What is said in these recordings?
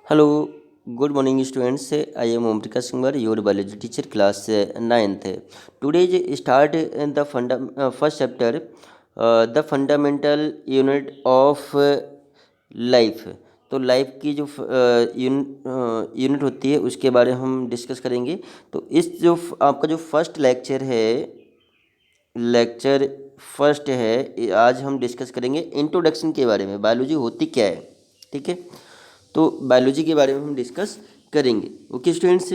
Hello, good morning students. I am Omrika Singh, your biology teacher, class 9th. Today start the first chapter, the fundamental unit of life. तो life की जो unit होती है उसके बारे में हम डिस्कस करेंगे। तो इस जो आपका जो फर्स्ट लेक्चर है, लेक्चर फर्स्ट है, आज हम डिस्कस करेंगे इंट्रोडक्शन के बारे में, बायोलॉजी होती क्या है। ठीक है, तो बायोलॉजी के बारे में हम डिस्कस करेंगे। ओके स्टूडेंट्स,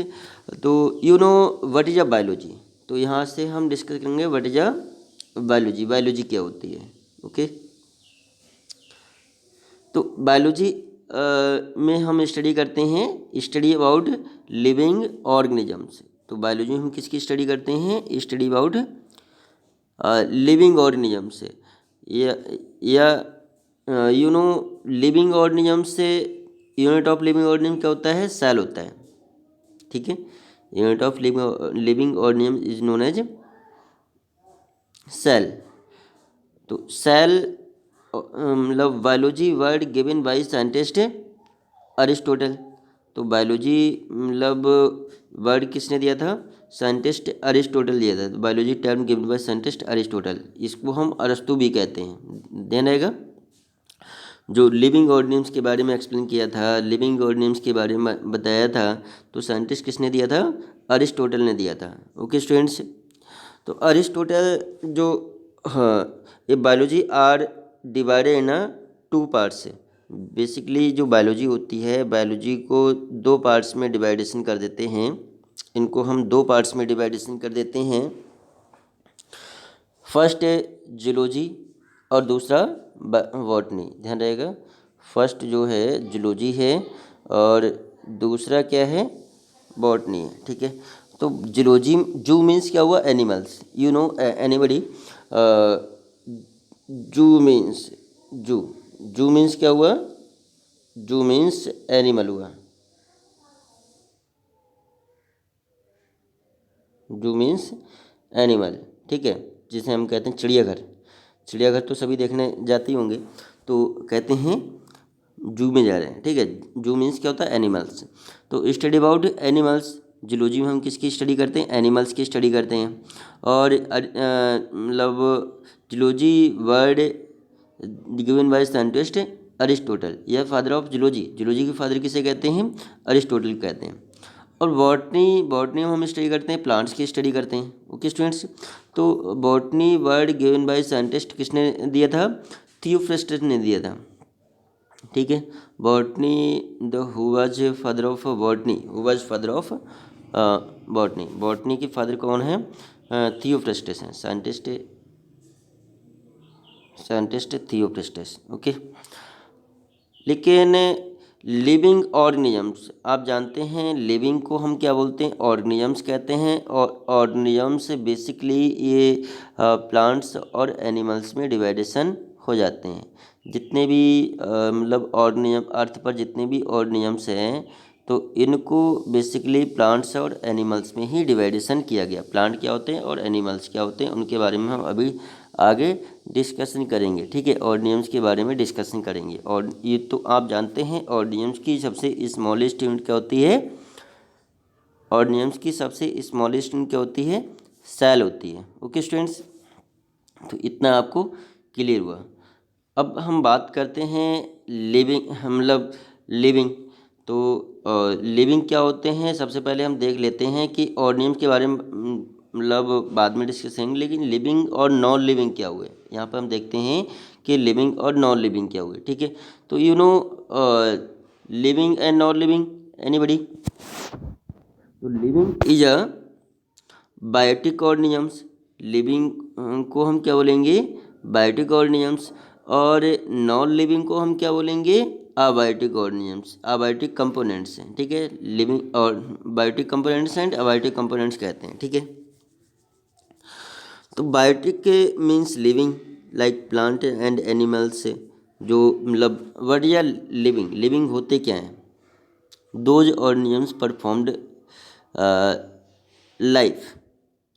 तो you know what is a biology. तो यहाँ से हम डिस्कस करेंगे what is a biology, biology क्या होती है। ओके, तो बायोलॉजी में हम स्टडी करते हैं, स्टडी अबाउट लिविंग ऑर्गेनिजम्स। तो बायोलॉजी में हम किसकी स्टडी करते हैं, स्टडी अबाउट लिविंग ऑर्गेनिज्म से, या यू नो लिविंग ऑर्गेनिज्म से यूनिट ऑफ लिविंग ऑर्गेनिज्म क्या होता है, सेल होता है। ठीक है, unit of living organism is known as cell. तो सेल मतलब biology word given by scientist Aristotle. तो बायोलॉजी मतलब वर्ड किसने दिया था, साइंटिस्ट अरिस्टोटल दिया था। तो biology term given by scientist Aristotle, इसको हम अरस्तु भी कहते हैं। ध्यान रहेगा, जो लिविंग ऑर्गेनिम्स के बारे में एक्सप्लेन किया था, लिविंग ऑर्गेनिम्स के बारे में बताया था, तो साइंटिस्ट किसने दिया था, अरिस्टोटल ने दिया था। ओके स्टूडेंट्स, तो अरिस्टोटल जो, हाँ, ये biology are divided in two parts. Basically जो बायोलॉजी होती है, बायोलॉजी को दो पार्ट्स में डिवाइडेशन कर देते हैं। इनको हम दो पार्ट्स में डिवाइडेशन कर देते हैं। फर्स्ट है जूलॉजी और दूसरा बॉटनी। ध्यान रहेगा, फर्स्ट जो है जूलॉजी है और दूसरा क्या है, बॉटनी है। ठीक है, तो जूलॉजी, जू मीन्स क्या हुआ, एनिमल्स। यू नो एनीबडी, जू मीन्स, जू जू मीन्स क्या हुआ, जू मीन्स एनिमल हुआ, जू मीन्स एनिमल। ठीक है, जिसे हम कहते हैं चिड़ियाघर। चिड़ियाघर तो सभी देखने जाते ही होंगे, तो कहते हैं जू में जा रहे हैं। ठीक है, जू मीन्स क्या होता है, एनिमल्स। तो स्टडी अबाउट एनिमल्स, जूलॉजी में हम किसकी स्टडी करते हैं, एनिमल्स की स्टडी करते हैं। और मतलब zoology word given by scientist Aristotle, यह फादर ऑफ जूलॉजी। जूलॉजी के फादर किसे कहते हैं, अरिस्टोटल कहते हैं। और बॉटनी, बॉटनी में हम स्टडी करते हैं, प्लांट्स की स्टडी करते हैं। ओके स्टूडेंट्स, तो botany word given by scientist किसने दिया था, थियोफ्रस्टस ने दिया था। ठीक है, botany, the who was father of botany, who was father of botany, botany के फादर कौन है, थियोफ्रस्टस हैं, साइंटिस्ट, साइंटिस्ट थियोफ्रस्टस। ओके, लेकिन लिविंग ऑर्गेनिजम्स, आप जानते हैं लिविंग को हम क्या बोलते हैं, ऑर्गेनिजम्स कहते हैं। और ऑर्गेनिजम्स बेसिकली ये प्लांट्स और एनिमल्स में डिवाइडेशन हो जाते हैं। जितने भी मतलब ऑर्गेनिजम अर्थ पर जितने भी ऑर्गेनिजम्स हैं, तो इनको बेसिकली प्लांट्स और एनिमल्स में ही डिवाइडेशन किया गया। प्लांट क्या होते हैं और एनिमल्स क्या होते हैं, उनके बारे में हम अभी आगे डिस्कशन करेंगे। ठीक है, ऑर्गेनिजम्स के बारे में डिस्कशन करेंगे। और ये तो आप जानते हैं ऑर्गेनिजम्स की सबसे स्मॉलेस्ट यूनिट क्या होती है, ऑर्गेनिजम्स की सबसे स्मॉलेस्ट यूनिट क्या होती है, सेल होती है। ओके स्टूडेंट्स, तो इतना आपको क्लियर हुआ। अब हम बात करते हैं लिविंग, मतलब लिविंग। तो लिविंग क्या होते हैं, सबसे पहले हम देख लेते हैं कि ऑर्गेनिज्म के बारे में मतलब बाद में डिस्कस करेंगे, लेकिन लिविंग और नॉन लिविंग क्या हुए, यहाँ पर हम देखते हैं कि लिविंग और नॉन लिविंग क्या हुए। ठीक है, तो you know living and non living, anybody. तो living is a biotic organisms, living को हम क्या बोलेंगे, बायोटिक ऑर्गेनिजम्स। और नॉन लिविंग को हम क्या बोलेंगे, अबायोटिक ऑर्गेनिजम्स, अबायोटिक कंपोनेंट्स हैं। ठीक है, लिविंग और biotic components and abiotic components कहते हैं। ठीक है, तो biotic means living like plant and animals, जो मतलब व्हाट इज लिविंग, लिविंग होते क्या हैं, दोज ऑर्गेनिजम्स परफॉर्म्ड लाइफ,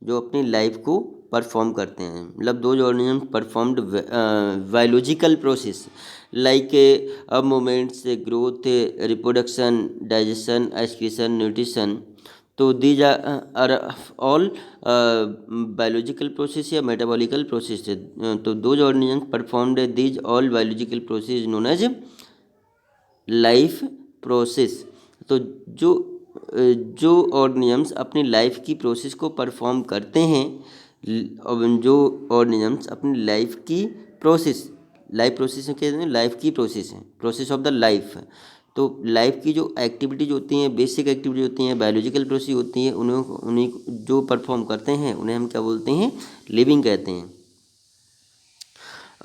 जो अपनी लाइफ को परफॉर्म करते हैं। मतलब those organisms performed biological process, like movements, growth, reproduction, digestion, excretion, nutrition. तो these are all biological process या metabolical process है। तो those organisms performed these all biological process known as life process. तो जो organisms अपनी life की process को perform करते हैं, जो ऑर्गेनिजम्स अपनी लाइफ की प्रोसेस, लाइफ प्रोसेस कहते हैं, लाइफ की प्रोसेस है, प्रोसेस ऑफ द लाइफ। तो लाइफ की जो एक्टिविटीज होती हैं, बेसिक एक्टिविटीज होती हैं, बायोलॉजिकल प्रोसेस होती हैं, उन्हें जो परफॉर्म करते हैं उन्हें हम क्या बोलते हैं, लिविंग कहते हैं।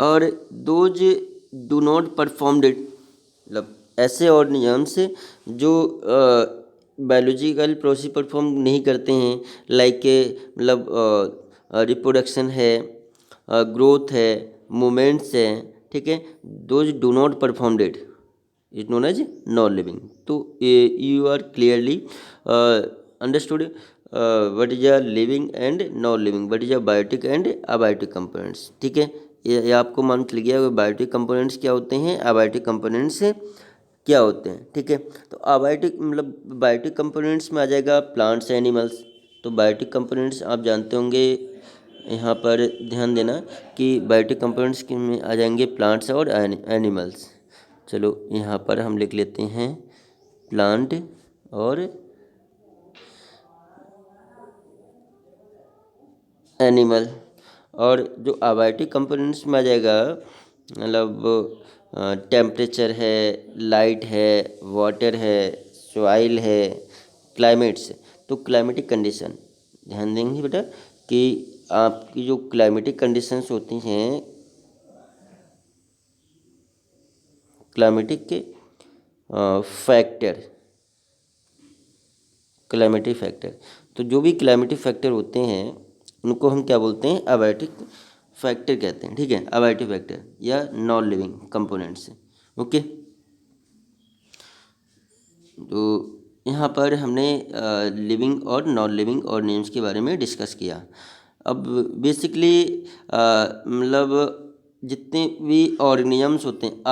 और those do not performed it, मतलब ऐसे ऑर्गेनिजम्स जो बायोलॉजिकल प्रोसेस परफॉर्म नहीं करते हैं, लाइक मतलब रिप्रोडक्शन है, ग्रोथ है, मूवमेंट्स है, ठीक है, those do not performed it is known as non living. तो you are clearly understood what is a living and non living, what is a biotic and abiotic components. ठीक है, ये आपको मालूम चल गया बायोटिक कंपोनेंट्स क्या होते हैं, अबायोटिक कंपोनेंट्स क्या होते हैं। ठीक है, तो अबायोटिक मतलब बायोटिक कंपोनेंट्स में आ जाएगा प्लांट्स, एनिमल्स। तो बायोटिक कंपोनेंट्स आप जानते होंगे, यहाँ पर ध्यान देना कि बायोटिक कंपोनेंट्स में आ जाएंगे प्लांट्स और एनिमल्स। चलो यहाँ पर हम लिख लेते हैं प्लांट और एनिमल। और जो अबायोटिक कंपोनेंट्स में आ जाएगा, मतलब टेम्परेचर है, लाइट है, वाटर है, सॉइल है, क्लाइमेट्स। तो क्लाइमेटिक कंडीशन ध्यान देंगे बेटा कि आपकी जो क्लाइमेटिक कंडीशंस होती हैं, क्लाइमेटिक के फैक्टर, क्लाइमेटिक फैक्टर, तो जो भी क्लाइमेटिक फैक्टर होते हैं उनको हम क्या बोलते हैं, अबायोटिक फैक्टर कहते हैं। ठीक है, अबायोटिक फैक्टर या नॉन लिविंग कंपोनेंट्स। ओके, तो यहाँ पर हमने लिविंग और नॉन लिविंग ऑर्गेनिजम्स के बारे में डिस्कस किया। अब बेसिकली मतलब जितने भी ऑर्गेनिजम्स होते हैं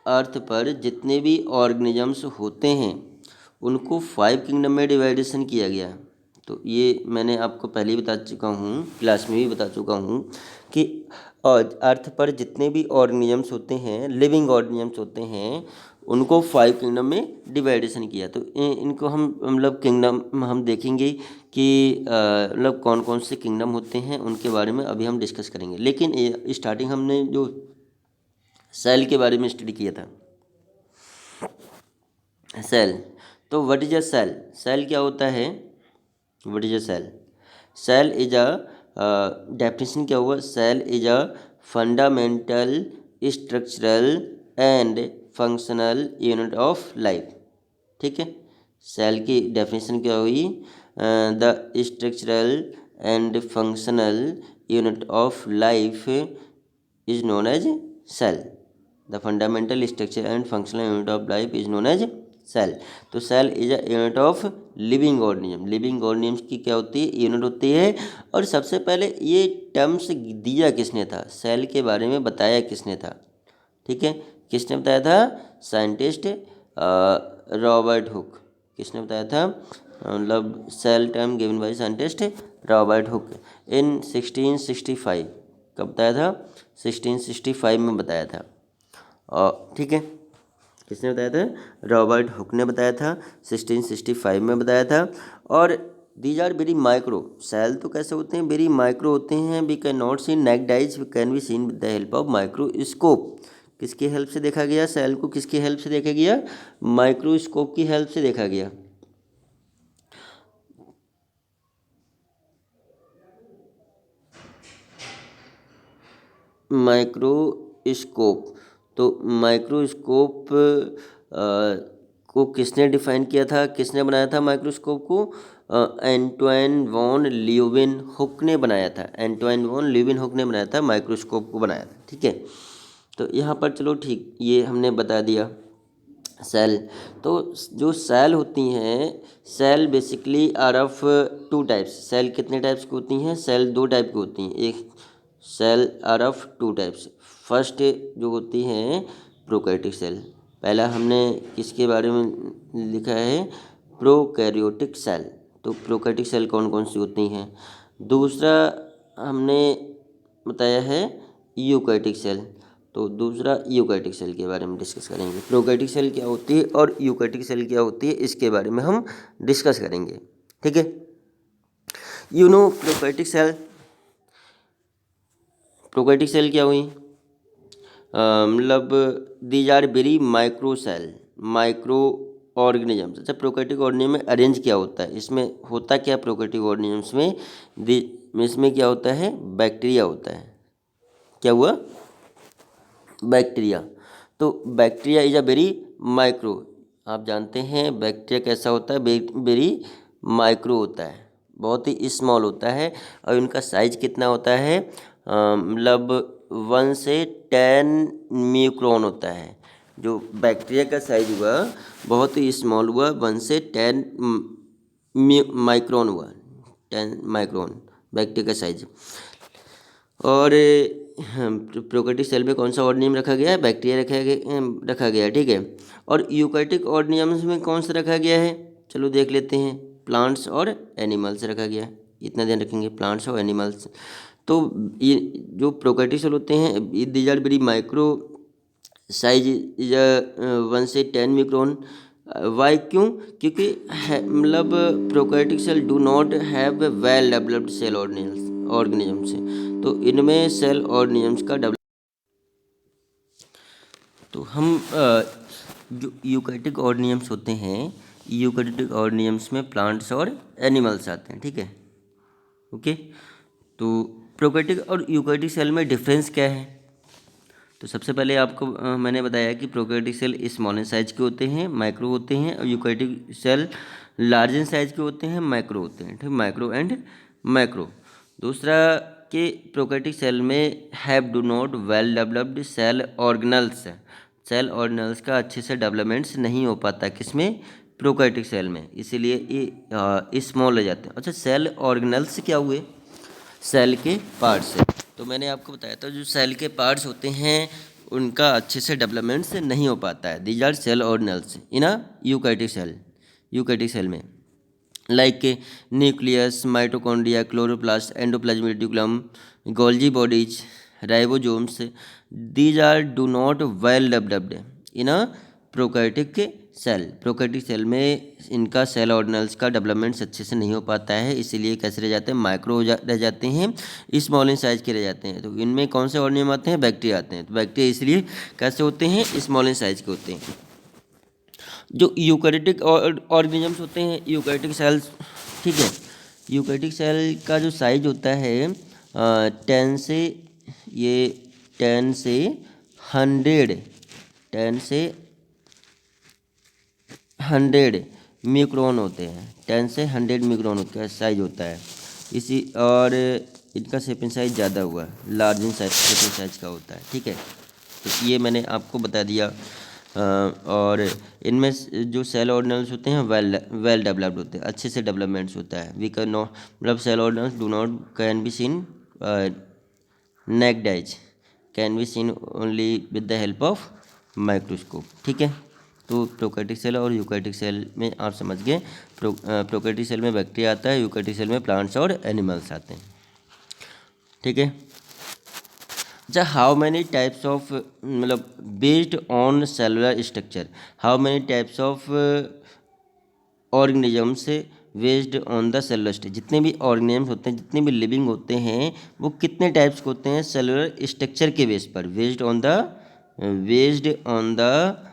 अर्थ पर जितने भी ऑर्गेनिजम्स होते हैं उनको 5 किंगडम में डिवाइडेशन किया गया। तो ये मैंने आपको पहले ही बता चुका हूँ, क्लास में भी बता चुका हूँ कि अर्थ पर जितने भी ऑर्गेनिजम्स होते हैं, लिविंग ऑर्गेनिजम्स होते हैं, उनको 5 किंगडम में डिवाइडेशन किया। तो इनको हम मतलब किंगडम हम देखेंगे कि मतलब कौन कौन से किंगडम होते हैं उनके बारे में अभी हम डिस्कस करेंगे। लेकिन स्टार्टिंग हमने जो सेल के बारे में स्टडी किया था, सेल। तो what is a cell, cell क्या होता है, what is a cell, cell is a definition क्या हुआ, cell is a fundamental structural and functional unit of life. ठीक है, सेल की डेफिनेशन क्या हुई, the structural and functional unit of life is known as cell. The fundamental structure and functional unit of life is known as cell. तो cell is a unit of living organism. Living organism की क्या होती है, unit होती है। और सबसे पहले ये टर्म्स दिया किसने था, सेल के बारे में बताया किसने था, ठीक है, किसने बताया था, साइंटिस्ट रॉबर्ट हुक। किसने बताया था, मतलब cell term given by scientist Robert Hooke in 1665। कब बताया था, 1665 में बताया था। और ठीक है, किसने बताया था, रॉबर्ट हुक ने बताया था, 1665 में बताया था। और these are very micro, cell तो कैसे होते हैं, वेरी माइक्रो होते हैं। We can not see naked eyes, we can be seen with the help of microscope. किसकी हेल्प से देखा गया, सेल को किसकी हेल्प से देखा गया, माइक्रोस्कोप की हेल्प से देखा गया। माइक्रोस्कोप, तो माइक्रोस्कोप को किसने डिफाइन किया था, किसने बनाया था माइक्रोस्कोप को, एंटवाइन वॉन ल्यूविन हुक ने बनाया था। एंटवाइन वॉन ल्यूविन हुक ने बनाया था, माइक्रोस्कोप को बनाया था। ठीक है, तो यहाँ पर चलो ठीक, ये हमने बता दिया सेल। तो जो सेल होती हैं, cell basically are of 2 types. Cell कितने टाइप्स की होती हैं, सेल 2 टाइप की होती हैं। एक cell are of 2 types, first जो होती है प्रोकैरियोटिक सेल। पहला हमने किसके बारे में लिखा है, प्रोकैरियोटिक सेल। तो प्रोकैरियोटिक सेल कौन कौन सी होती हैं। दूसरा हमने बताया है यूकैरियोटिक सेल। तो दूसरा यूकैरियोटिक सेल के बारे में डिस्कस करेंगे। प्रोकैरियोटिक सेल क्या होती है और यूकैरियोटिक सेल क्या होती है, इसके बारे में हम डिस्कस करेंगे। ठीक है। प्रोकैरियोटिक सेल, प्रोकैरियोटिक सेल क्या हुई, मतलब these are very micro cell, micro organisms. अच्छा, प्रोकैरियोटिक ऑर्गेनिज्म में अरेंज क्या होता है, इसमें होता क्या प्रोकैरियोटिक ऑर्गेनिजम्स में, इसमें क्या होता है, बैक्टीरिया होता है। क्या हुआ, बैक्टीरिया। तो bacteria is a very micro, आप जानते हैं बैक्टीरिया कैसा होता है, वेरी माइक्रो होता है, बहुत ही स्मॉल होता है। और उनका साइज कितना होता है, मतलब 1 से 10 मिक्रोन होता है। जो बैक्टीरिया का साइज हुआ बहुत ही स्मॉल हुआ, 1 से 10 माइक्रोन हुआ, 10 माइक्रोन बैक्टीरिया का साइज। और प्रोकैरियोटिक सेल में कौन सा ऑर्गेनिज्म रखा गया है, बैक्टीरिया रखा गया है। ठीक है। और यूकैरियोटिक ऑर्गेनिजम्स में कौन सा रखा गया है, चलो देख लेते हैं, प्लांट्स और एनिमल्स रखा गया है, इतना ध्यान रखेंगे, प्लांट्स और एनिमल्स। तो ये जो प्रोकैरियोटिक सेल होते हैं, these are very micro size is 1 से 10 मिक्रोन। वाई, क्यों, क्योंकि मतलब prokaryotic cell do not have well developed cell organism से, तो इनमें सेल ऑर्गेनिजम्स का डेवलप। तो हम जो यूकैरियोटिक ऑर्गेनिजम्स होते हैं, यूकैरियोटिक ऑर्गेनिजम्स में प्लांट्स और एनिमल्स आते हैं। ठीक है, ओके। तो प्रोकैरियोटिक और यूकैरियोटिक सेल में डिफरेंस क्या है। तो सबसे पहले आपको मैंने बताया कि प्रोकैरियोटिक सेल स्मॉल साइज के होते हैं, माइक्रो होते हैं, और eukaryotic cell large in size के होते हैं, माइक्रो होते हैं। ठीक, माइक्रो एंड मैक्रो। दूसरा कि प्रोकैरियोटिक सेल में have do not well developed cell organelles, cell organelles का अच्छे से डेवलपमेंट्स नहीं हो पाता किसमें, प्रोकैरियोटिक सेल में, इसीलिए ये स्मॉल रह जाते हैं। अच्छा, सेल ऑर्गेनल्स क्या हुए, सेल के पार्ट्स है। तो मैंने आपको बताया था जो सेल के पार्ट्स होते हैं उनका अच्छे से डेवलपमेंट से नहीं हो पाता है। These are cell organelles in a eukaryotic cell, eukaryotic cell में like nucleus, mitochondria, chloroplast, endoplasmic reticulum, Golgi bodies, ribosomes, these are do not well developed in a prokaryotic cell. Prokaryotic cell में इनका cell organelles का development अच्छे से नहीं हो पाता है, इसीलिए कैसे रह जाते हैं, माइक्रो रह जाते हैं, स्मॉल इन साइज के रह जाते हैं। तो इनमें कौन से ऑर्गेनिज्म आते हैं, बैक्टीरिया आते हैं। तो बैक्टीरिया इसलिए कैसे होते हैं, स्मॉल इन साइज के होते हैं। जो यूकैरियोटिक ऑर्गेनिजम्स होते हैं, यूकैरियोटिक सेल्स, ठीक है, यूकैरियोटिक सेल का जो साइज होता है 10 से, ये 10 से 100, 10 से 100 मिक्रोन होते हैं, 10 से 100 मिक्रोन होता है साइज होता है। इसी और इनका सेपिन साइज ज़्यादा हुआ, लार्ज इन साइज, सेपिन साइज का होता है। ठीक है, तो ये मैंने आपको बता दिया। और इनमें जो सेल ऑर्गेनल्स होते हैं वेल डेवलप्ड होते हैं, अच्छे से डेवलपमेंट्स होता है। वी कैन नॉट, मतलब cell organelles do not can be seen naked eyes, can be seen only with the help of microscope. ठीक है, तो प्रोकैरियोटिक सेल और यूकैरियोटिक सेल में आप समझ गए। प्रोकैरियोटिक सेल में बैक्टीरिया आता है, यूकैरियोटिक सेल में प्लांट्स और एनिमल्स आते हैं। ठीक है। अच्छा, हाउ मैनी टाइप्स ऑफ, मतलब based on cellular structure, how many types of organisms based on the cellular structure, जितने भी ऑर्गेनिजम्स होते हैं, जितने भी लिविंग होते हैं, वो कितने टाइप्स के होते हैं सेलुलर स्ट्रक्चर के बेस पर, based on the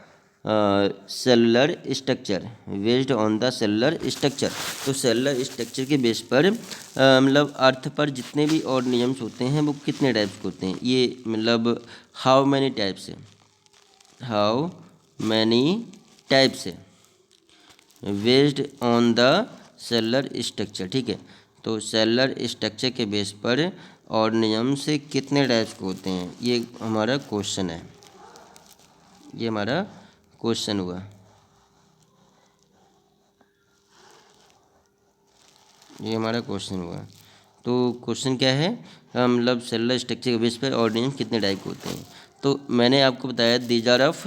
cellular structure, based on the cellular structure. तो सेलुलर स्ट्रक्चर के बेस पर मतलब अर्थ पर जितने भी ऑर्गेनिजम्स होते हैं वो कितने टाइप्स के होते हैं, ये मतलब हाउ मैनी टाइप्स है, हाउ मैनी टाइप्स है based on the cellular structure. ठीक है, तो सेलुलर स्ट्रक्चर के बेस पर ऑर्गेनिजम से कितने टाइप्स के होते हैं, ये हमारा क्वेश्चन है, ये हमारा क्वेश्चन हुआ। ये हमारा क्वेश्चन हुआ। तो क्वेश्चन क्या है, मतलब सेलुलर स्ट्रक्चर के बेस पर ऑर्गेनिज्म कितने टाइप के होते हैं। तो मैंने आपको बताया दीज आर ऑफ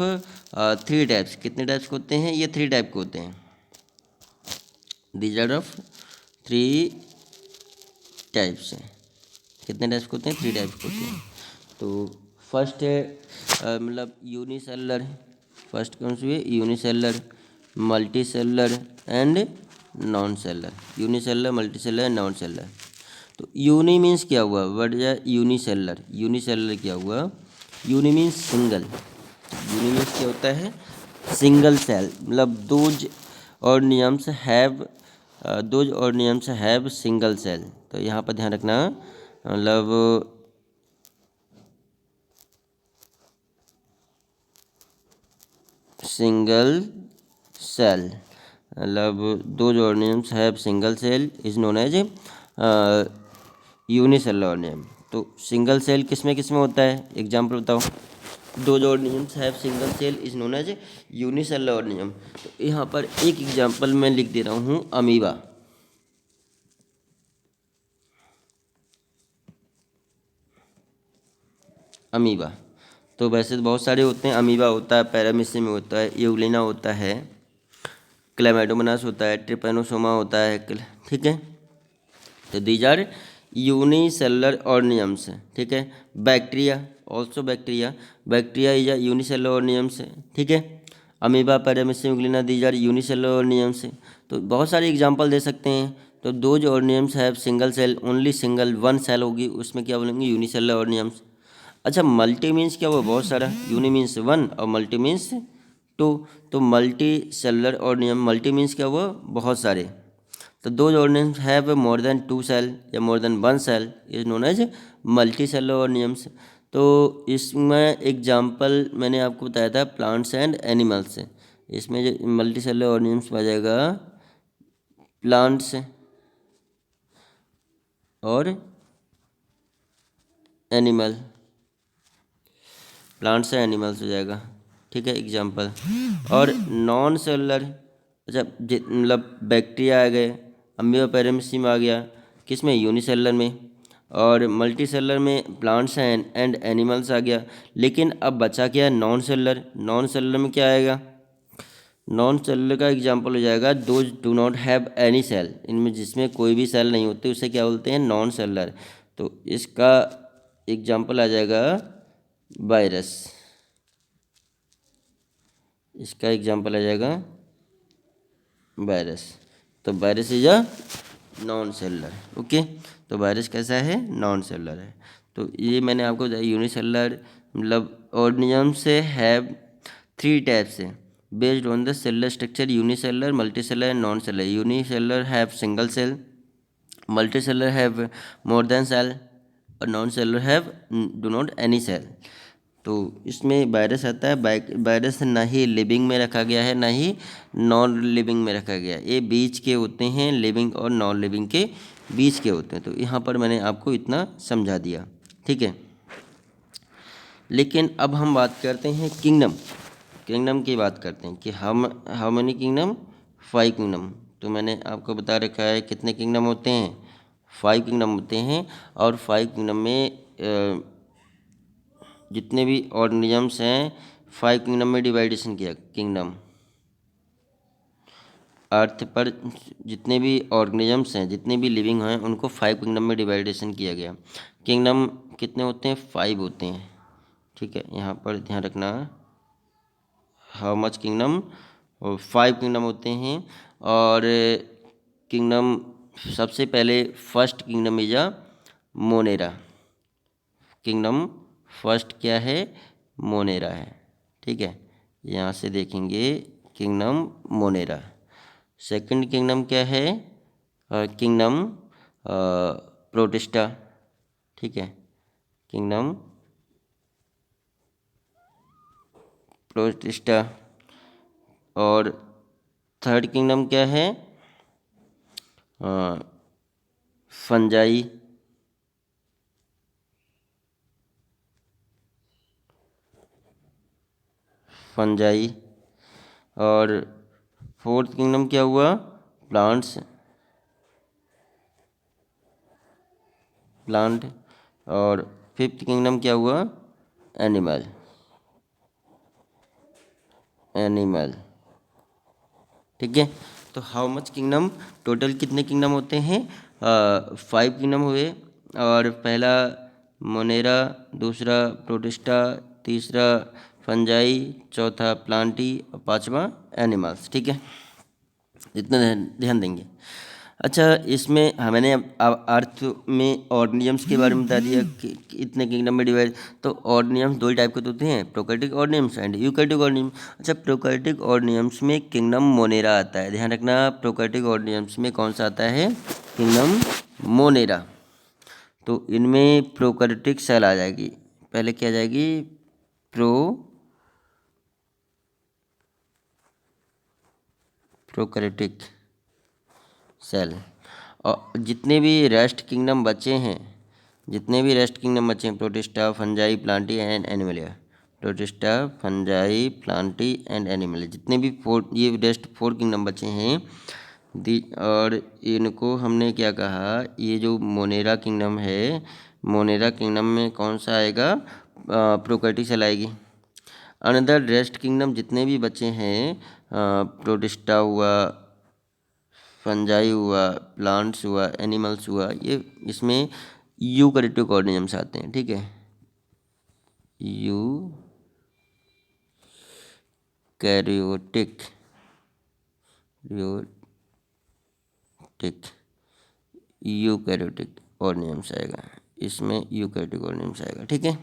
3 टाइप्स। कितने टाइप्स के होते हैं? ये 3 टाइप के होते हैं। दीज आर ऑफ 3 टाइप्स हैं। कितने टाइप्स के होते हैं? 3 टाइप्स के होते हैं। तो फर्स्ट है मतलब यूनिसेलुलर। फर्स्ट कौन सी है? Unicellular, multi cellular and non cellular. Unicellular, multi cellular and non cellular. तो यूनि मीन्स क्या हुआ? What is unicellular? यूनिसेलुलर क्या हुआ? Uni means single. Uni means क्या होता है? Single cell. मतलब those organisms have single cell. तो यहाँ पर ध्यान रखना, मतलब सिंगल सेल, मतलब those organisms have single cell is known as unicellular organism. तो सिंगल सेल किसमें किसमें होता है? एग्जाम्पल बताओ। Those organisms have single cell is known as unicellular organism. तो यहाँ पर एक एग्जाम्पल मैं लिख दे रहा हूँ, अमीबा। अमीबा तो वैसे तो बहुत सारे होते हैं। अमीबा होता है, पैरामीशियम होता है, यूग्लिना होता है, क्लैमाइडोमोनास होता है, ट्रिपैनोसोमा होता है, ठीक है। तो दीज आर यूनिसेलुलर ऑर्गेनिजम्स, ठीक है। Bacteria, also bacteria, bacteria is a unicellular organisms, ठीक है। Amoeba, paramecium, euglena, these are unicellular organisms. तो बहुत सारे एग्जांपल दे सकते हैं। तो those organisms have single cell, only single one cell होगी, उसमें क्या बोलेंगे? Unicellular organisms. अच्छा, मल्टी मीन्स क्या हुआ? बहुत सारा। यूनि मीन्स वन और मल्टी मीन्स टू। तो multi cellular organism, multi means क्या हुआ? बहुत सारे। तो those organism have more than 2 cell या more than 1 cell is known as multi cellular organisms. तो इसमें एग्जांपल मैंने आपको बताया था प्लांट्स एंड एनिमल्स। इसमें जो मल्टी सेलुलर ऑर्गेनिजम्स आ जाएगा प्लांट्स और एनिमल, प्लांट्स एंड एनिमल्स हो जाएगा, ठीक है, एग्जाम्पल। और नॉन सेलुलर, अच्छा मतलब बैक्टीरिया आ गए, अमीबा, पैरामीशियम आ गया, किस में? यूनिसेलुलर में। और मल्टी सेलुलर में प्लांट्स एंड एनिमल्स आ गया। लेकिन अब बचा क्या? Non cellular. नॉन सेलुलर में क्या आएगा? नॉन सेलुलर का एग्जाम्पल हो जाएगा those do not have any cell. इनमें जिसमें कोई भी सेल नहीं होते उसे क्या बोलते हैं? Non cellular. तो इसका एग्जाम्पल आ जाएगा वायरस। इसका एग्जाम्पल आ जाएगा वायरस। तो virus is a non cellular, okay. तो वायरस कैसा है? नॉन सेलुलर है। तो ये मैंने आपको बताया यूनिसेलुलर मतलब ऑर्गेनिज्म से हैव 3 टाइप्स है based on the cellular structure, unicellular, multicellular and non cellular. Unicellular have single cell, multicellular have more than cell और non cellular have do not any cell. तो इसमें वायरस आता है। Virus ना ही living में रखा गया है, ना ही नॉन लिविंग में रखा गया है। ये बीच के होते हैं, लिविंग और नॉन लिविंग के बीच के होते हैं। तो यहाँ पर मैंने आपको इतना समझा दिया, ठीक है। लेकिन अब हम बात करते हैं किंगडम। किंगडम की बात करते हैं कि हम हाउ मेनी किंगडम? 5 किंगडम। तो मैंने आपको बता रखा है कितने किंगडम होते हैं? 5 किंगडम होते हैं। और 5 किंगडम में जितने भी ऑर्गेनिजम्स हैं 5 किंगडम में डिवाइडेशन किया। किंगडम अर्थ पर जितने भी ऑर्गेनिजम्स हैं, जितने भी लिविंग हैं, उनको 5 किंगडम में डिवाइडेशन किया गया। किंगडम कितने होते हैं? 5 होते हैं, ठीक है। यहाँ पर ध्यान रखना, हाउ मच किंगडम? 5 किंगडम होते हैं। और किंगडम सबसे पहले first kingdom is a Monera. Kingdom first क्या है? मोनेरा है, ठीक है। यहाँ से देखेंगे किंगडम मोनेरा। सेकंड किंगडम क्या है? किंगडम प्रोटिस्टा, ठीक है। Kingdom protista. और थर्ड किंगडम क्या है? फंजाई। फंजाई। और फोर्थ किंगडम क्या हुआ? Plants, plant. और फिफ्थ किंगडम क्या हुआ? एनिमल। एनिमल। ठीक है, तो हाउ मच किंगडम, टोटल कितने किंगडम होते हैं? 5 किंगडम हुए। और पहला मोनेरा, दूसरा प्रोटिस्टा, तीसरा फंजाई, चौथा प्लांटी और पांचवा एनिमल्स। ठीक है, इतना ध्यान देंगे। अच्छा, इसमें मैंने अर्थ में ऑर्गेनिजम्स के बारे में बता दिया कि इतने किंगडम में डिवाइड। तो ऑर्गेनिजम्स दो टाइप के होते हैं, prokaryotic organisms and eukaryotic organism. अच्छा, प्रोकैरियोटिक ऑर्गेनिजम्स में किंगडम मोनेरा आता है, ध्यान रखना। प्रोकैरियोटिक ऑर्गेनिजम्स में कौन सा आता है? Kingdom Monera. तो इनमें प्रोकैरियोटिक सेल आ जाएगी, पहले क्या आ जाएगी? Prokaryotic cell. और जितने भी रेस्ट किंगडम बचे हैं, Protista, Fungi, Plantae and Animalia, Protista, Fungi, Plantae and Animalia, जितने भी ये रेस्ट 4 किंगडम बचे हैं और इनको हमने क्या कहा? ये जो मोनेरा किंगडम है, मोनेरा किंगडम में कौन सा आएगा? प्रोकैरियोटिक सेल आएगी। अनदर रेस्ट किंगडम जितने भी बचे हैं, प्रोटिस्टा हुआ, फंजाई हुआ, प्लांट्स हुआ, एनिमल्स हुआ, ये इसमें यूकैरियोटिक ऑर्गेनिजम्स आते हैं। ठीक है, यूकैरियोटिक यूकैरियोटिक ऑर्गेनिजम्स आएगा, इसमें यूकैरियोटिक ऑर्गेनिजम्स आएगा। ठीक है,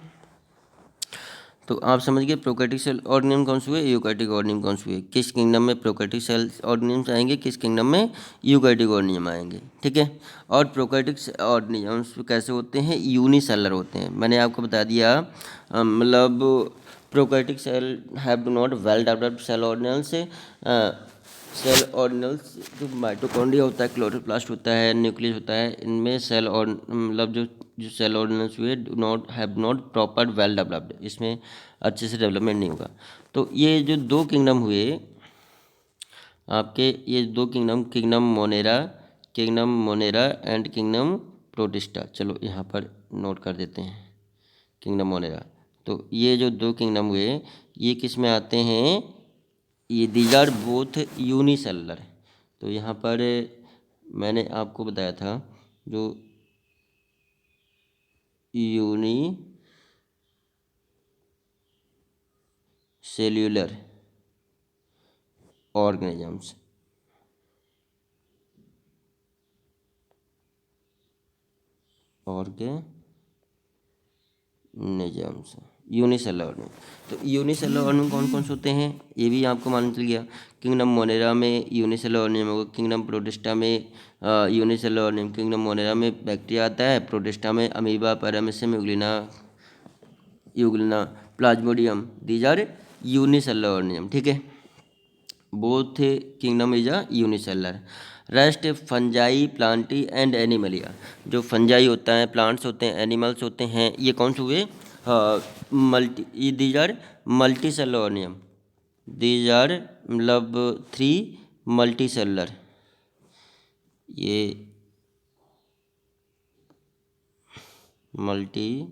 तो आप समझ गए प्रोकैरियोटिक सेल ऑर्गेनिज्म कौन से हुए, यूकैरियोटिक ऑर्गेनिज्म कौन से हुए, किस किंगडम में प्रोकैरियोटिक सेल ऑर्गेनिज्म आएंगे, किस किंगडम में यूकैरियोटिक ऑर्गेनिज्म आएंगे। ठीक है, और प्रोकैरियोटिक ऑर्गेनिजम्स कैसे होते हैं? यूनिसेलर होते हैं। मैंने आपको बता दिया, मतलब prokaryotic cell have do not well developed cell organelles. Cell organelles जो माइटोकॉन्ड्रिया होता है, क्लोरोप्लास्ट होता है, न्यूक्लियस होता है, इनमें सेल और मतलब जो सेल ऑर्गेनल्स हुए do not have not proper well developed, इसमें अच्छे से डेवलपमेंट नहीं होगा। तो ये जो 2 किंगडम हुए आपके, ये 2 kingdom, kingdom Monera and kingdom protista, चलो यहाँ पर नोट कर देते हैं, किंगडम मोनेरा। तो ये जो 2 किंगडम हुए, ये किस में आते हैं? ये दीज आर बोथ यूनिसेलुलर। तो यहाँ पर मैंने आपको बताया था जो यूनिसेल्युलर ऑर्गेनिजम्स, यूनिसेलुलर ऑर्गेनिज्म। तो यूनिसेलुलर ऑर्गेनिज्म कौन कौन से होते हैं, ये भी आपको मालूम चल गया। किंगडम मोनेरा में यूनिसेलुलर ऑर्गेनिज्म होगा, किंगडम प्रोटिस्टा में यूनिसेलुलर ऑर्गेनिज्म, किंगडम मोनेरा में बैक्टीरिया आता है, प्रोटिस्टा में amoeba, paramecium, euglena, plasmodium, these are unicellular organism. ठीक है, both kingdom is a unicellular. Rest Fungi, Plantae and Animalia, जो फंजाई होता है, प्लांट्स होते हैं, एनिमल्स होते हैं, ये कौन से हुए? Multi, these are multi cellular organism, these are मतलब 3 मल्टी सेलुलर, ये मल्टी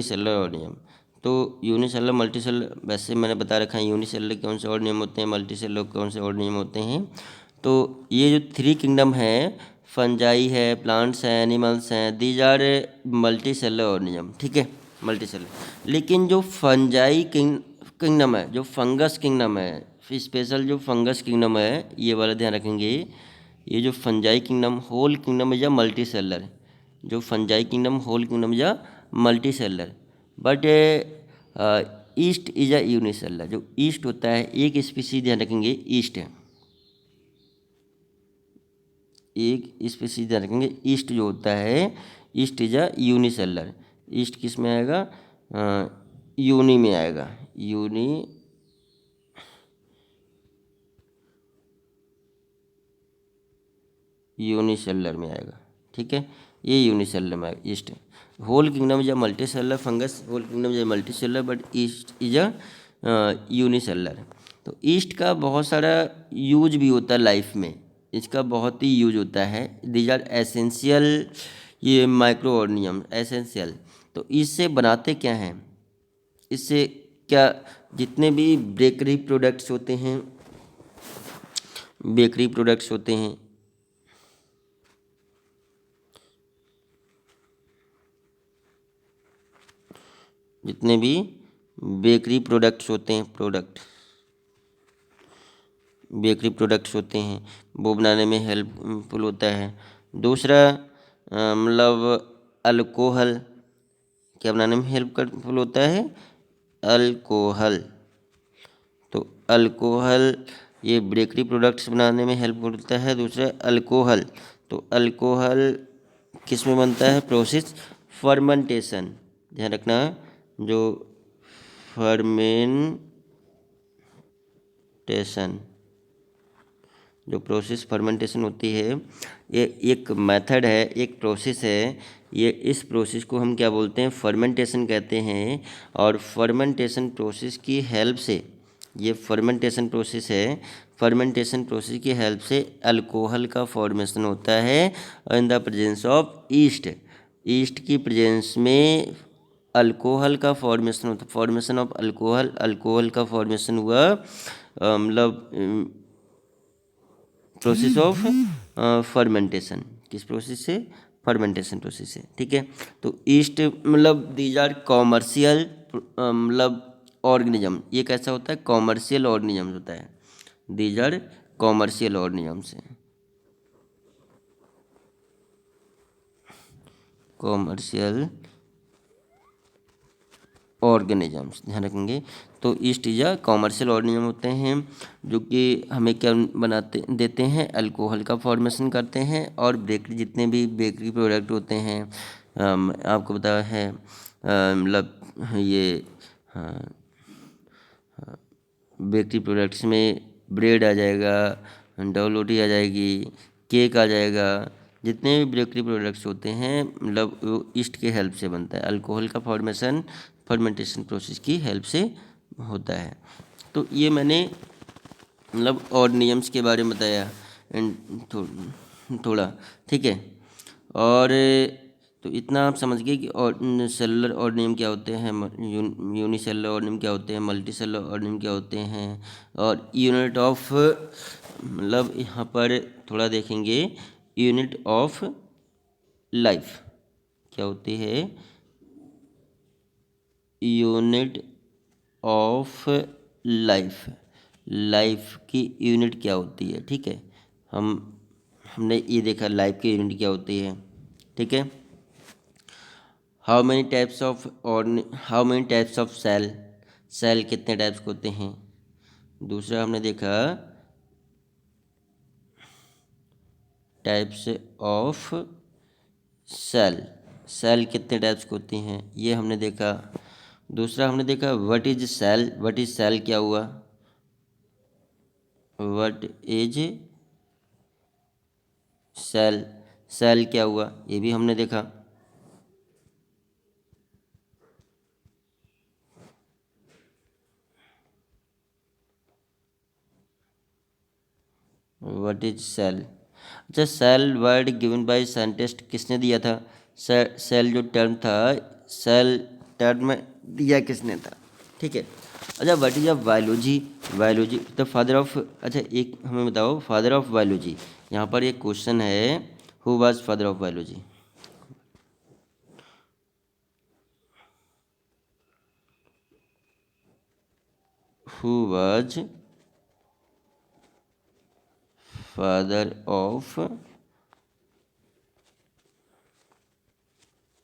सेलुलर ऑर्गेनिज्म। तो यूनिसेलुलर, मल्टी सेलुलर वैसे मैंने बता रखा है, यूनिसेलुलर कौन से ऑर्गेनिज्म होते हैं, मल्टी सेलुलर कौन से ऑर्गेनिज्म होते हैं। तो ये जो 3 किंगडम है, फंजाई है, प्लांट्स हैं, एनिमल्स हैं, these are multi cellular organism. ठीक है, मल्टी सेलुलर। लेकिन जो फंजाई किंगडम है, जो फंगस किंगडम है, स्पेशल जो फंगस किंगडम है, ये वाला ध्यान रखेंगे। ये जो fungi kingdom, whole kingdom is a multi cellular, जो fungi kingdom whole kingdom is a multi cellular, but yeast is a unicellular. जो ईस्ट होता है, एक स्पीसीज ध्यान रखेंगे, ईस्ट है, एक स्पीसीज ध्यान रखेंगे, ईस्ट जो होता है, east is a unicellular. East किस में आएगा? यूनी में आएगा, यूनिसेलुलर में आएगा। ठीक है, ये यूनिसेलुलर में आएगा, yeast. Whole kingdom is a multi cellular fungus, whole kingdom is a multi cellular, but yeast is a unicellular. तो ईस्ट का बहुत सारा यूज भी होता है लाइफ में, इसका बहुत ही यूज होता है। दीज आर एसेंशियल, ये माइक्रो ऑर्गेनिज्म एसेंशियल, तो इससे बनाते क्या हैं, इससे क्या, जितने भी बेकरी प्रोडक्ट्स होते हैं, बेकरी प्रोडक्ट्स होते हैं, जितने भी बेकरी प्रोडक्ट्स होते हैं, बेकरी प्रोडक्ट्स होते हैं, वो बनाने में हेल्पफुल होता है। दूसरा मतलब अल्कोहल, क्या बनाने में हेल्पफुल होता है, अल्कोहल। तो अल्कोहल ये बेकरी प्रोडक्ट्स बनाने में हेल्पफुल होता है। दूसरा अल्कोहल, तो अल्कोहल किस में बनता है, प्रोसेस फर्मेंटेशन, ध्यान रखना, जो फर्मेंटेशन, जो प्रोसेस फर्मेंटेशन होती है, ये एक मेथड है, एक प्रोसेस है। ये इस प्रोसेस को हम क्या बोलते हैं, फर्मेंटेशन कहते हैं। और फर्मेंटेशन प्रोसेस की हेल्प से, ये फर्मेंटेशन प्रोसेस है, फर्मेंटेशन प्रोसेस की हेल्प से अल्कोहल का फॉर्मेशन होता है in the presence of east. East की प्रेजेंस में अल्कोहल का फॉर्मेशन होता है, फॉर्मेशन ऑफ अल्कोहल, अल्कोहल का फॉर्मेशन हुआ मतलब प्रोसेस ऑफ फर्मेंटेशन, किस प्रोसेस से, फर्मेंटेशन प्रोसेस से, ठीक है। तो ईस्ट मतलब दीज आर कॉमर्शियल मतलब ऑर्गेनिज्म, ये कैसा होता है, कॉमर्शियल ऑर्गेनिज्म होता है, दीज आर कॉमर्शियल ऑर्गेनिजम्स हैं, कॉमर्शियल ऑर्गेनिजम्स, ध्यान रखेंगे। तो east is a commercial organism होते हैं जो कि हमें क्या बनाते देते हैं, अल्कोहल का फॉर्मेशन करते हैं। और बेकरी, जितने भी बेकरी प्रोडक्ट होते हैं, आपको पता है मतलब ये बेकरी प्रोडक्ट्स में ब्रेड आ जाएगा, डबल रोटी आ जाएगी, केक आ जाएगा, जितने भी बेकरी प्रोडक्ट्स होते हैं मतलब वो ईस्ट के हेल्प से बनता है। अल्कोहल का फॉर्मेशन फर्मेंटेशन प्रोसेस की हेल्प से होता है। तो ये मैंने मतलब ऑर्गेनिजम्स के बारे में बताया एंड थोड़ा, ठीक है। और तो इतना आप समझ गए कि और सेलुलर ऑर्गेनिज्म क्या होते हैं, यूनिसेलुलर ऑर्गेनिज्म क्या होते हैं, मल्टी सेलुलर ऑर्गेनिज्म क्या होते हैं, और यूनिट ऑफ मतलब यहाँ पर थोड़ा देखेंगे, यूनिट ऑफ लाइफ क्या होती है, यूनिट ऑफ लाइफ, लाइफ की यूनिट क्या होती है, ठीक है। हमने ये देखा लाइफ की यूनिट क्या होती है, ठीक है। हाउ मेनी टाइप्स ऑफ और how many types of cell, cell कितने टाइप्स के होते हैं। दूसरा हमने देखा टाइप्स ऑफ सेल, सेल कितने टाइप्स की होती हैं, ये हमने देखा। दूसरा हमने देखा what is cell, what is cell क्या हुआ, व्हाट इज सेल, सेल क्या हुआ, ये भी हमने देखा। व्हाट इज सेल, अच्छा cell word given by scientist किसने दिया था, सेल जो टर्म था, सेल टर्म दिया किसने था, ठीक है। अच्छा what is of biology, biology the father of, अच्छा एक हमें बताओ फादर ऑफ बायोलॉजी, यहाँ पर एक क्वेश्चन है, who was father of biology, who was father of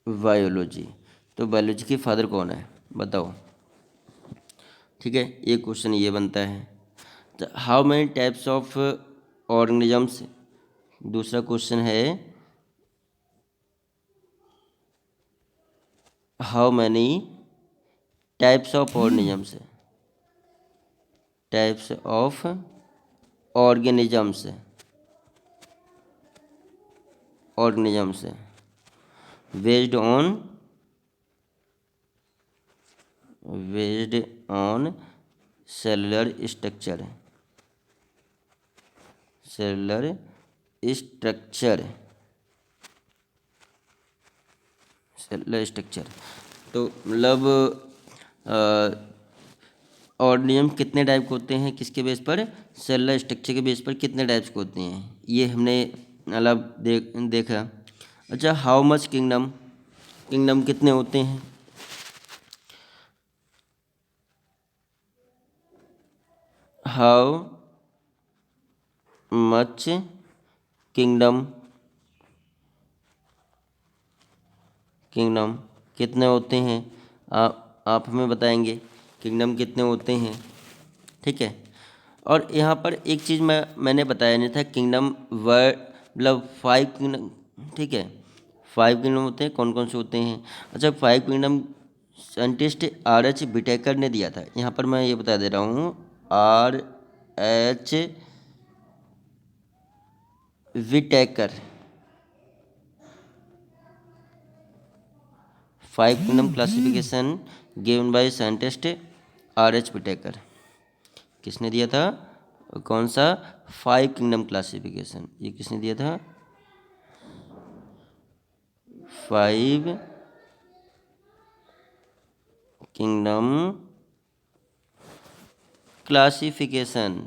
biology, तो बायोलॉजी के फादर कौन है बताओ, ठीक है। एक क्वेश्चन ये बनता है। How many types of organisms, दूसरा क्वेश्चन है how many types of organisms, types of organisms, organisms based on, based on cellular structure, cellular structure, cellular structure. तो मतलब ऑर्गेनिज्म कितने टाइप के होते हैं, किसके बेस पर, सेलुलर स्ट्रक्चर के बेस पर कितने टाइप्स के होते हैं, ये हमने मतलब देखा। अच्छा, हाउ मच किंगडम, किंगडम कितने होते हैं, हाउ मच किंगडम, किंगडम कितने होते हैं, आप हमें बताएंगे किंगडम कितने होते हैं। ठीक है। और यहाँ पर एक चीज़ मैंने बताया नहीं था, किंगडम वर्ड मतलब 5 किंगडम। ठीक है, 5 किंगडम होते हैं, कौन कौन से होते हैं। अच्छा, 5 किंगडम साइंटिस्ट RH विटेकर ने दिया था। यहाँ पर मैं ये बता दे रहा हूँ, RH Whittaker, 5 kingdom classification given by scientist RH Whittaker. किसने दिया था, कौन सा, 5 किंगडम क्लासिफिकेशन, ये किसने दिया था, 5 kingdom classification.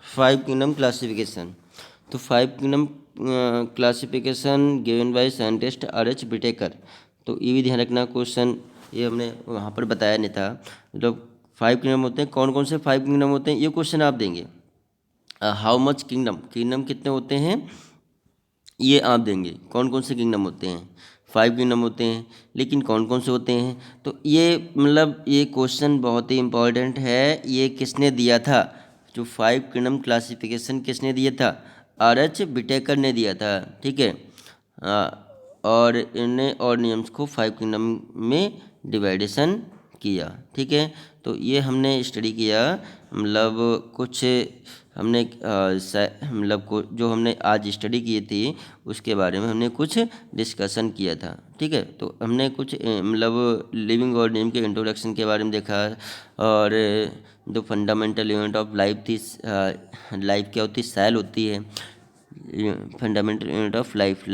Five kingdom classification, तो 5 kingdom classification given by scientist RH Whittaker. तो ये भी ध्यान रखना, क्वेश्चन ये हमने वहाँ पर बताया नहीं था। मतलब 5 किंगडम होते हैं, कौन कौन से 5 किंगडम होते हैं, ये क्वेश्चन आप देंगे। हाउ मच किंगडम, किंगडम कितने होते हैं, ये आप देंगे। कौन कौन से किंगडम होते हैं, 5 किंगडम होते हैं, लेकिन कौन कौन से होते हैं। तो ये मतलब ये क्वेश्चन बहुत ही इम्पोर्टेंट है। ये किसने दिया था, जो 5 किंगडम क्लासिफिकेशन किसने दिया था, RH विटेकर ने दिया था। ठीक है। और इन्हें और नियम्स को 5 किंगडम में डिवाइडेशन किया। ठीक है। तो ये हमने स्टडी किया, मतलब कुछ हमने मतलब जो हमने आज स्टडी की थी उसके बारे में हमने कुछ डिस्कशन किया था। ठीक है। तो हमने कुछ मतलब लिविंग ऑर्गेनिज्म के इंट्रोडक्शन के बारे में देखा, और जो फंडामेंटल यूनिट ऑफ लाइफ थी, लाइफ क्या होती है, सेल होती है, फंडामेंटल यूनिट ऑफ लाइफ।